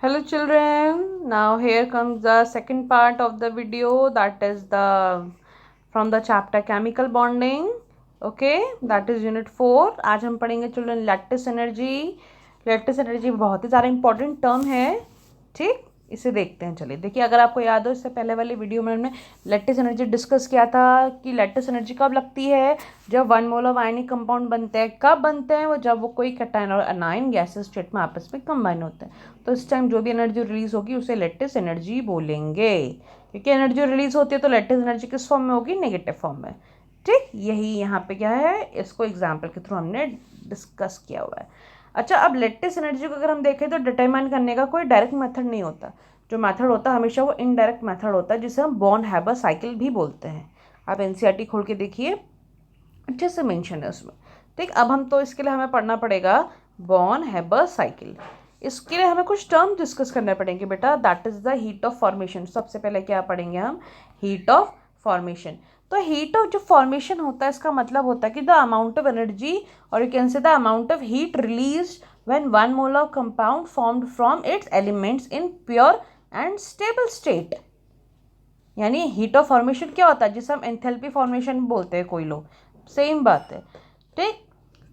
Hello children, now here comes the second part of the video, that is the from the chapter chemical bonding. Okay, that is unit 4. आज हम पढ़ेंगे children lattice energy. Lattice energy बहुत ही ज़्यादा important term है. ठीक, इसे देखते हैं. चलिए देखिए, अगर आपको याद हो इससे पहले वाली वीडियो में हमने लैटिस एनर्जी डिस्कस किया था कि लैटिस एनर्जी कब लगती है, जब 1 मोल ऑफ आयनिक कंपाउंड बनते हैं. कब बनते हैं वो? जब वो कोई कैटायन और अनायन गैसेस स्टेट में आपस में कंबाइन होते हैं. तो इस टाइम जो भी एनर्जी रिलीज होगी उसे लैटिस एनर्जी बोलेंगे, क्योंकि एनर्जी रिलीज होती है तो लैटिस एनर्जी किस फॉर्म में होगी? नेगेटिव फॉर्म में. ठीक, यही यहाँ पे क्या है, इसको एग्जाम्पल के थ्रू हमने डिस्कस किया हुआ है. अच्छा, अब लैटिस एनर्जी को अगर हम देखें तो डिटरमाइन करने का कोई डायरेक्ट मेथड नहीं होता. जो मेथड होता है हमेशा वो इनडायरेक्ट मेथड होता है, जिसे हम बॉर्न-हैबर साइकिल भी बोलते हैं. आप एनसीईआरटी खोल के देखिए, अच्छे से मेंशन है उसमें. ठीक, अब हम तो इसके लिए हमें पढ़ना पड़ेगा बॉर्न-हैबर साइकिल. इसके लिए हमें कुछ टर्म डिस्कस करने पड़ेंगे बेटा. That is the heat of formation. सबसे पहले क्या पढ़ेंगे हम? Heat of formation. तो हीट ऑफ जो फॉर्मेशन होता है इसका मतलब होता है कि द अमाउंट ऑफ एनर्जी और you can say the amount of heat release when 1 mole of compound formed from its elements in pure and stable state. यानी हीट ऑफ फॉर्मेशन क्या होता है, जिसे हम एंथैल्पी फॉर्मेशन बोलते हैं कोई लोग. सेम बात है. ठीक,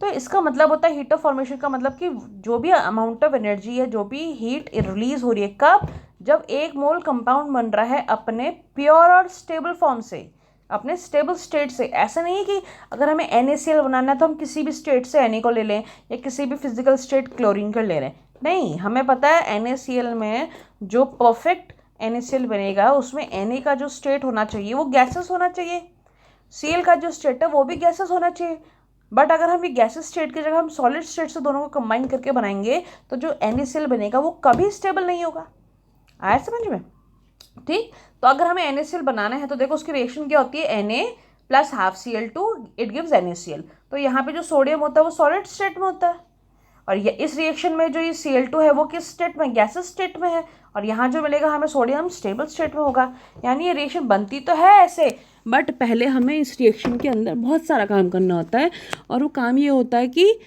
तो इसका मतलब होता है हीट ऑफ फॉर्मेशन का मतलब कि जो भी अमाउंट ऑफ एनर्जी है, जो भी हीट रिलीज हो रही है, कब? जब 1 मोल कंपाउंड बन रहा है अपने प्योर और स्टेबल फॉर्म से, अपने स्टेबल स्टेट से. ऐसा नहीं है कि अगर हमें NaCl बनाना है तो हम किसी भी स्टेट से Na को ले लें या किसी भी फिजिकल स्टेट क्लोरीन को ले रहे हैं. नहीं, हमें पता है NaCl में जो परफेक्ट NaCl बनेगा उसमें Na का जो स्टेट होना चाहिए वो गैसेस होना चाहिए. Cl का जो स्टेट है वो भी गैसेस होना चाहिए. बट अगर हम ये गैसेस स्टेट की जगह हम सॉलिड स्टेट से दोनों को कंबाइन करके बनाएंगे तो जो NaCl बनेगा वो कभी स्टेबल नहीं होगा. आया समझ में? ठीक, तो अगर हमें NaCl बनाना है तो देखो उसकी रिएक्शन क्या होती है, Na plus half Cl2 it gives NaCl. तो यहाँ पे जो सोडियम होता है वो सॉलिड स्टेट में होता है, और ये इस रिएक्शन में जो ये Cl2 है वो किस स्टेट में? गैसेस स्टेट में है. और यहाँ जो मिलेगा हमें सोडियम स्टेबल स्टेट में होगा. यानी ये रिएक्शन बनती तो है ऐसे, बट पहले हमें इस रिएक्शन के अंदर बहुत सारा काम करना होता है. और वो काम ये होता है कि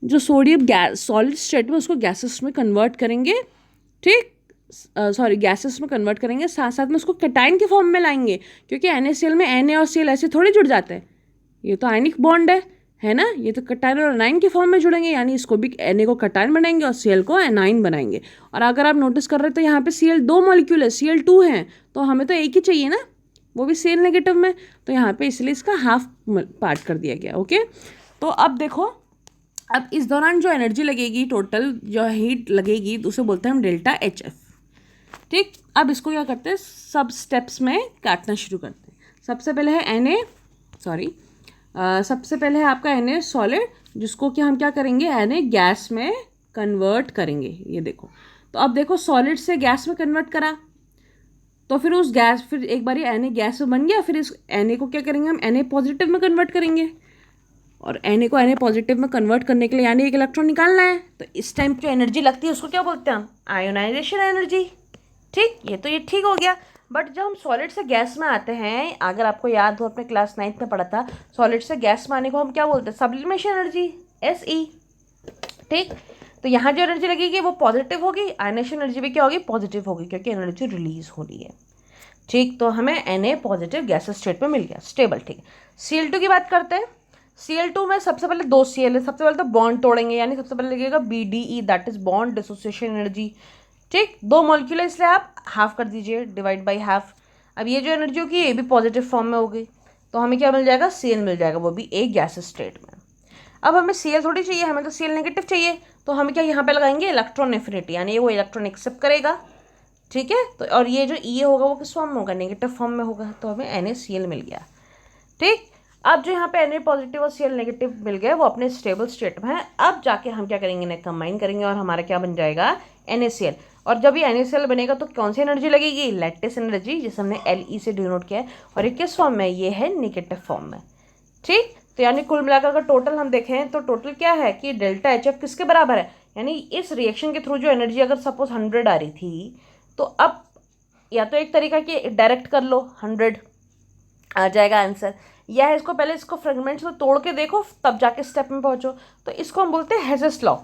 जो सोडियम गैस सॉलिड स्टेट में उसको गैसेस में कन्वर्ट करेंगे. ठीक, सॉरी गैसेस में कन्वर्ट करेंगे, साथ साथ में उसको कैटायन के फॉर्म में लाएंगे, क्योंकि NaCl में Na और Cl ऐसे थोड़ी जुड़ जाते हैं. ये तो आयनिक बॉन्ड है ना. ये तो कैटायन और एनाइन के फॉर्म में जुड़ेंगे, यानी इसको भी Na को कैटायन बनाएंगे और Cl को एनाइन बनाएंगे. और अगर आप नोटिस कर रहे हैं तो यहाँ पे Cl 2 मॉलिक्यूल है, Cl2 है, तो हमें तो एक ही चाहिए ना, वो भी Cl नेगेटिव में. तो यहाँ पे इसलिए इसका हाफ पार्ट कर दिया गया. ओके, तो अब देखो, अब इस दौरान जो एनर्जी लगेगी, टोटल जो हीट लगेगी, उसे बोलते हैं हम डेल्टा HF. ठीक, अब इसको क्या करते हैं, सब स्टेप्स में काटना शुरू करते हैं. सबसे पहले है सबसे पहले है आपका Na सॉलिड, जिसको कि हम क्या करेंगे, Na गैस में कन्वर्ट करेंगे. ये देखो, तो अब देखो सॉलिड से गैस में कन्वर्ट करा, तो फिर उस गैस, फिर एक बार ये Na गैस में बन गया, फिर इस Na को क्या करेंगे हम, Na पॉजिटिव में कन्वर्ट करेंगे. और Na को Na पॉजिटिव में कन्वर्ट करने के लिए यानी एक इलेक्ट्रॉन निकालना है, तो इस टाइम जो एनर्जी लगती है उसको क्या बोलते हैं हम? Ionization energy. ठीक, ये ठीक हो गया. बट जब हम सॉलिड से गैस में आते हैं, अगर आपको याद हो अपने क्लास 9th में पढ़ा था, सॉलिड से गैस में आने को हम क्या बोलते हैं? Sublimation energy, SE. ठीक, तो यहाँ जो एनर्जी लगेगी वो पॉजिटिव होगी, आयनेशन एनर्जी भी क्या होगी? पॉजिटिव होगी, क्योंकि एनर्जी रिलीज हो रही है. ठीक, तो हमें Na पॉजिटिव गैसेस स्टेट में मिल गया, स्टेबल. ठीक, Cl2 की बात करते हैं. Cl2 में सबसे पहले 2 Cl है. सबसे पहले तो बॉन्ड तोड़ेंगे, यानी सबसे पहले लगेगा BDE, that is bond dissociation energy. ठीक, 2 मॉलिक्यूल है इसलिए आप हाफ कर दीजिए, डिवाइड बाई हाफ. अब ये जो एनर्जी होगी ये भी पॉजिटिव फॉर्म में होगी, तो हमें क्या मिल जाएगा? Cl मिल जाएगा, वो भी एक गैस स्टेट में. अब हमें Cl थोड़ी चाहिए, हमें तो Cl नेगेटिव चाहिए, तो हमें क्या यहाँ पे लगाएंगे? इलेक्ट्रॉन एफिनिटी, यानी वो इलेक्ट्रॉन एक्सेप्ट करेगा. ठीक है, तो और ये जो E होगा वो किस फॉर्म में होगा? नेगेटिव फॉर्म में होगा, तो हमें NaCl मिल गया. ठीक, अब जो यहाँ पे Na पॉजिटिव और Cl नेगेटिव मिल गए वो अपने स्टेबल स्टेट में है. अब जाके हम क्या करेंगे, इन्हें कंबाइन करेंगे और हमारा क्या बन जाएगा? NaCl. और जब ये NaCl बनेगा तो कौन सी एनर्जी लगेगी? लैटिस एनर्जी, जिसे हमने Le से डिनोट किया है. और ये किस फॉर्म में? ये है नेगेटिव फॉर्म में. ठीक, तो यानी कुल मिलाकर अगर टोटल हम देखें तो टोटल क्या है कि डेल्टा HF किसके बराबर है? यानी इस रिएक्शन के थ्रू जो एनर्जी अगर सपोज 100 आ रही थी, तो अब या तो एक तरीका कि डायरेक्ट कर लो, 100 आ जाएगा आंसर, या है इसको पहले इसको फ्रेगमेंट्स में तोड़ के देखो, तब जाके स्टेप में पहुंचो. तो इसको हम बोलते हैं हेजेस लॉ.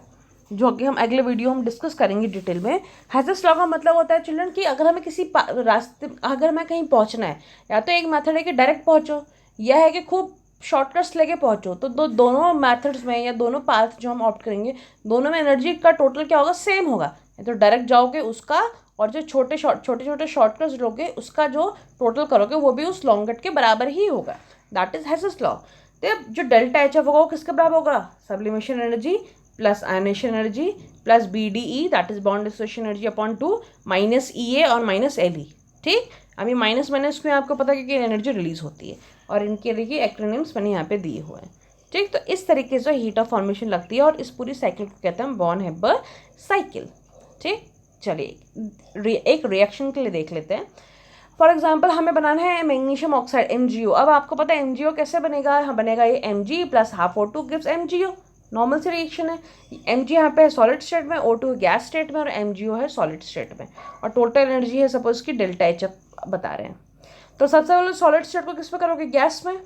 जो कि हम अगले वीडियो हम डिस्कस करेंगे डिटेल में। हैज़र्ड्स लॉ का मतलब होता है चिल्ड्रन कि अगर हमें किसी रास्ते, अगर हमें कहीं पहुंचना है, या तो एक मेथड है कि डायरेक्ट पहुंचो, यह है कि खूब शॉर्टकट्स लेके पहुंचो। तो दोनों मेथड्स में या दोनों पाथ जो हम ऑप्ट करेंगे, दोनों में एनर्जी का टोटल क्या होगा, सेम होगा। तो डायरेक्ट जाओगे उसका, और जो छोटे छोटे शॉर्टकट्स लोगे उसका जो टोटल करोगे वो भी उस लॉन्ग कट के बराबर ही होगा। That is hazards law. तो जो डेल्टा एच एफ होगा वो किसके बराबर होगा, sublimation energy plus ionisation energy plus B D E, that is bond dissociation energy upon 2 minus E A और माइनस एल ई। ठीक, अभी माइनस माइनस में आपको पता है कि एनर्जी रिलीज होती है, और इनके लिए एक्रोनिम्स मैंने यहाँ पे दिए हुए हैं। ठीक, तो इस तरीके से हीट ऑफ फॉर्मेशन लगती है, और इस पूरी साइकिल को कहते हैं बॉर्न हेबर साइकिल। ठीक, चलिए एक रिएक्शन के लिए देख लेते हैं। फॉर एग्जाम्पल हमें बनाना है मैग्नीशियम ऑक्साइड MgO। अब आपको पता है MgO कैसे बनेगा, बनेगा ये Mg plus half O2 gives MgO। Normal सी रिएक्शन है। Mg यहाँ पे है सॉलिड स्टेट में, O2 गैस स्टेट में, और MgO है सॉलिड स्टेट में, और टोटल एनर्जी है सपोज की डेल्टा एच बता रहे हैं। तो सबसे पहले सॉलिड स्टेट को किस में करोगे, गैस में,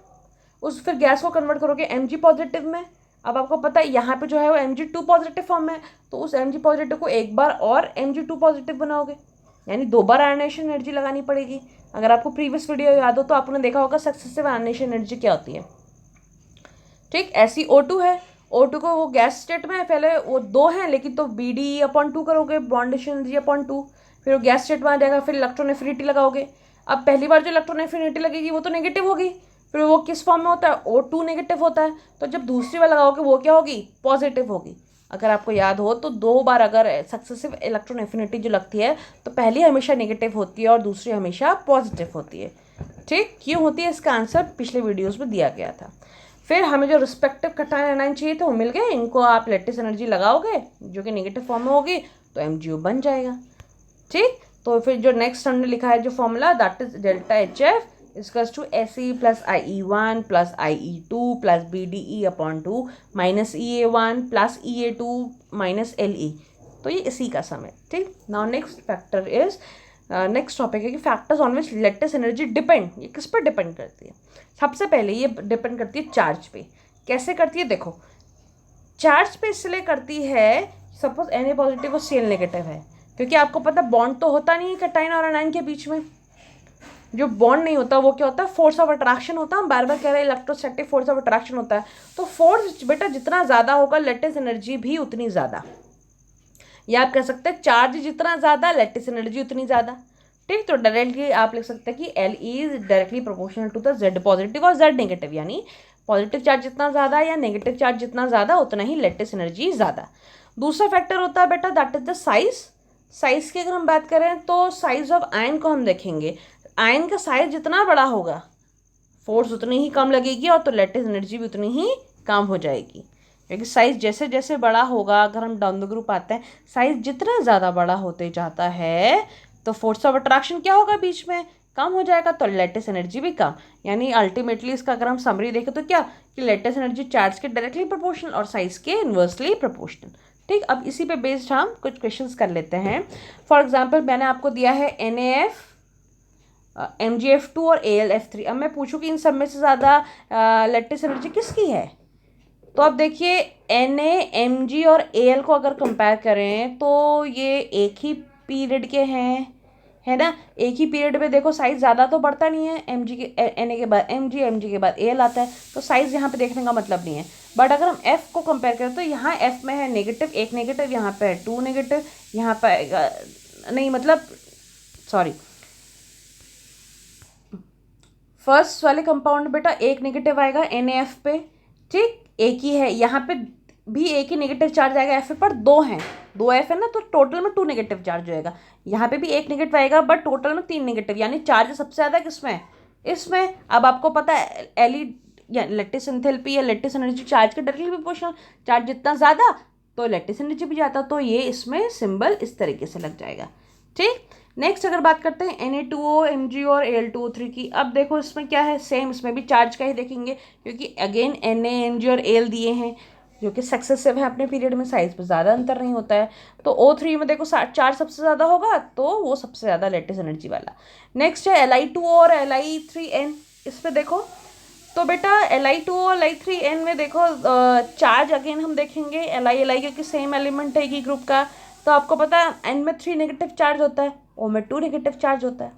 उस फिर गैस को कन्वर्ट करोगे Mg पॉजिटिव में। अब आपको पता है यहाँ पे जो है वो Mg2 पॉजिटिव फॉर्म में है, तो उस Mg पॉजिटिव को एक बार और Mg2 पॉजिटिव बनाओगे, यानी 2 बार आयनेशन एनर्जी लगानी पड़ेगी। अगर आपको प्रीवियस वीडियो याद हो तो आपने देखा होगा सक्सेसिव आयनेशन एनर्जी क्या होती है। ठीक, ऐसी O2 है, O2 को वो गैस स्टेट में है, पहले वो 2 हैं लेकिन, तो BD/2 करोगे, बॉन्डेशन एनर्जी अपॉन 2, फिर वो गैस स्टेट में आ जाएगा, फिर इलेक्ट्रॉन एफिनिटी लगाओगे। अब पहली बार जो इलेक्ट्रॉन एफिनिटी लगेगी वो तो नेगेटिव होगी, फिर वो किस फॉर्म में होता है, O2 नेगेटिव होता है, तो जब दूसरी बार लगाओगे वो क्या होगी, पॉजिटिव होगी। अगर आपको याद हो तो 2 बार अगर सक्सेसिव इलेक्ट्रॉन एफिनिटी जो लगती है तो पहली हमेशा नेगेटिव होती है और दूसरी हमेशा पॉजिटिव होती है। ठीक, क्यों होती है, इसका आंसर पिछले वीडियोस में दिया गया था। फिर हमें जो रिस्पेक्टिव कटायन एनायन चाहिए थे वो मिल गए, इनको आप लैटिस एनर्जी लगाओगे जो कि नेगेटिव फॉर्म में होगी, तो MgO बन जाएगा। ठीक, तो फिर जो नेक्स्ट हमने लिखा है जो formula, that is delta H F equals to SE plus IE1 plus IE2 plus BDE/2 minus EA1 plus EA2 minus LE। तो ये इसी का सम है। ठीक, now next factor is, next topic है कि factors on which lattice energy depend. ये किस पर डिपेंड करती है, सबसे पहले ये डिपेंड करती है चार्ज पे। कैसे करती है, देखो चार्ज पे इसलिए करती है, सपोज Na पॉजिटिव और Cl नेगेटिव है, क्योंकि आपको पता बॉन्ड तो होता नहीं है कैटायन और एनायन के बीच में। जो बॉन्ड नहीं होता वो क्या होता है, फोर्स ऑफ अट्रैक्शन होता है। हम बार बार कह रहे हैं इलेक्ट्रोस्टैटिक फोर्स ऑफ अट्रैक्शन होता है। तो फोर्स बेटा जितना ज़्यादा होगा लैटिस एनर्जी भी उतनी ज़्यादा, या आप कह सकते हैं चार्ज जितना ज़्यादा लैटिस एनर्जी उतनी ज़्यादा। ठीक, तो डायरेक्टली आप लिख सकते हैं कि LE is directly proportional to the Z positive और Z नेगेटिव, यानी पॉजिटिव चार्ज जितना ज़्यादा या नेगेटिव चार्ज जितना ज़्यादा उतना ही लैटिस एनर्जी ज़्यादा। दूसरा फैक्टर होता है बेटा that is the size. Size की अगर हम बात करें तो साइज ऑफ आयन को हम देखेंगे, आयन का साइज जितना बड़ा होगा फोर्स उतनी ही कम लगेगी, और तो लैटिस एनर्जी भी उतनी ही कम हो जाएगी, क्योंकि साइज जैसे जैसे बड़ा होगा, अगर हम डाउन द ग्रुप आते हैं, साइज जितना ज़्यादा बड़ा होते जाता है तो फोर्स ऑफ अट्रैक्शन क्या होगा, बीच में कम हो जाएगा, तो लैटिस एनर्जी भी कम। यानी अल्टीमेटली इसका अगर हम समरी देखें तो क्या, कि लैटिस एनर्जी चार्ज के डायरेक्टली प्रोपोर्शनल और साइज के इन्वर्सली प्रोपोर्शनल। ठीक, अब इसी पे बेस्ड हम कुछ क्वेश्चंस कर लेते हैं। फॉर एग्जांपल मैंने आपको दिया है NaF, MgF2 और AlF3। अब मैं पूछूं कि इन सब में से ज़्यादा लैटिस एनर्जी किसकी है, तो अब देखिए Na, Mg और Al को अगर कंपेयर करें तो ये एक ही पीरियड के हैं, है ना। एक ही पीरियड में देखो साइज ज़्यादा तो बढ़ता नहीं है, Mg के Na के बाद Mg के बाद Al आता है, तो साइज यहाँ पे देखने का मतलब नहीं है। बट अगर हम F को कंपेयर करें तो यहाँ F में है नेगेटिव, एक नेगेटिव, यहाँ पे है 2 नेगेटिव, यहाँ पे नहीं मतलब सॉरी, फर्स्ट वाले कंपाउंड बेटा एक नेगेटिव आएगा NaF पे। ठीक, एक ही है, यहाँ पे भी एक ही नेगेटिव चार्ज आएगा F पर, 2 हैं, 2 F है ना, तो टोटल में 2 नेगेटिव चार्ज होएगा। यहाँ पे भी एक नेगेटिव आएगा बट टोटल में 3 नेगेटिव, यानी चार्ज सबसे ज़्यादा किसमें, इसमें। अब आपको पता है LE या लैटिस एंथैल्पी या लैटिस एनर्जी चार्ज के डायरेक्टली प्रोपोर्शनल, चार्ज जितना ज़्यादा तो लैटिस एनर्जी भी ज़्यादा, तो ये इसमें सिंबल इस तरीके से लग जाएगा। ठीक, नेक्स्ट अगर बात करते हैं Na2O, Mg और Al2O3 की। अब देखो इसमें क्या है, सेम इसमें भी चार्ज का ही देखेंगे, क्योंकि अगेन Na, Mg और Al दिए हैं जो कि सक्सेसिव है अपने पीरियड में, साइज पर ज़्यादा अंतर नहीं होता है। तो O3 में देखो चार्ज सबसे ज़्यादा होगा तो वो सबसे ज़्यादा लैटिस एनर्जी वाला। नेक्स्ट है Li2O और Li3N। इस पर देखो तो बेटा Li2 और Li3n में देखो चार्ज अगेन हम देखेंगे Li क्योंकि सेम एलिमेंट है एक ही ग्रुप का, तो आपको पता है n में 3 नेगेटिव चार्ज होता है, O में 2 नेगेटिव चार्ज होता है।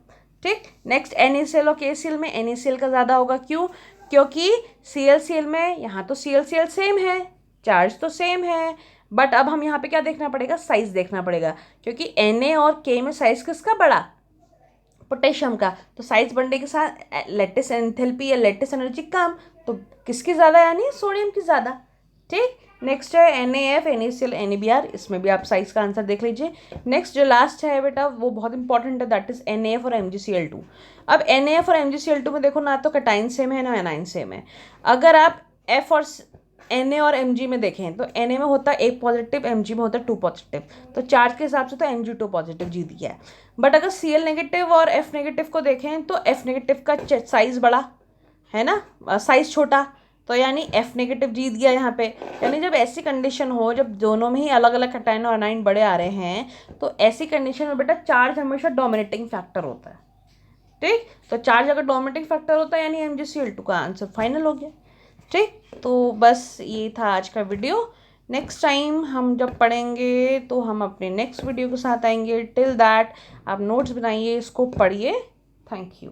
ठीक, नेक्स्ट NaCl और KCl में NaCl का ज़्यादा होगा, क्यों? क्योंकि ClCl में यहाँ तो ClCl सेम है, चार्ज तो सेम है, बट अब हम यहाँ पे क्या देखना पड़ेगा, साइज देखना पड़ेगा, क्योंकि Na और K में साइज किसका बड़ा, पोटेशियम का, तो साइज बढ़ने के साथ लेटिस एंथैल्पी या लेटिस एनर्जी कम, तो किसकी ज़्यादा, यानी सोडियम की ज़्यादा। ठीक, नेक्स्ट है NaF, NaCl, NaBr, इसमें भी आप साइज का आंसर देख लीजिए। नेक्स्ट जो लास्ट है बेटा वो बहुत इंपॉर्टेंट है, दैट इज NaF और MgCl2। अब NaF और MgCl2 में देखो ना तो कटाइन सेम है ना एनाइन सेम है। अगर आप F और Na और Mg में देखें तो Na में होता है एक पॉजिटिव, Mg में होता है 2 पॉजिटिव, तो चार्ज के हिसाब से तो Mg2 पॉजिटिव जीत गया है। बट अगर Cl नेगेटिव और F नेगेटिव को देखें तो F नेगेटिव का साइज बड़ा है ना, साइज छोटा, तो यानी F नेगेटिव जीत गया यहाँ पे। यानी जब ऐसी कंडीशन हो, जब दोनों में ही अलग अलग कटाइन और अनाइन बड़े आ रहे हैं, तो ऐसी कंडीशन में बेटा चार्ज हमेशा डोमिनेटिंग फैक्टर होता है। ठीक, तो चार्ज अगर डोमिनेटिंग फैक्टर होता है यानी MgCl2 का आंसर फाइनल हो गया। ठीक, तो बस ये था आज का वीडियो। नेक्स्ट टाइम हम जब पढ़ेंगे तो हम अपने नेक्स्ट वीडियो के साथ आएंगे। टिल दैट आप नोट्स बनाइए, इसको पढ़िए। Thank you.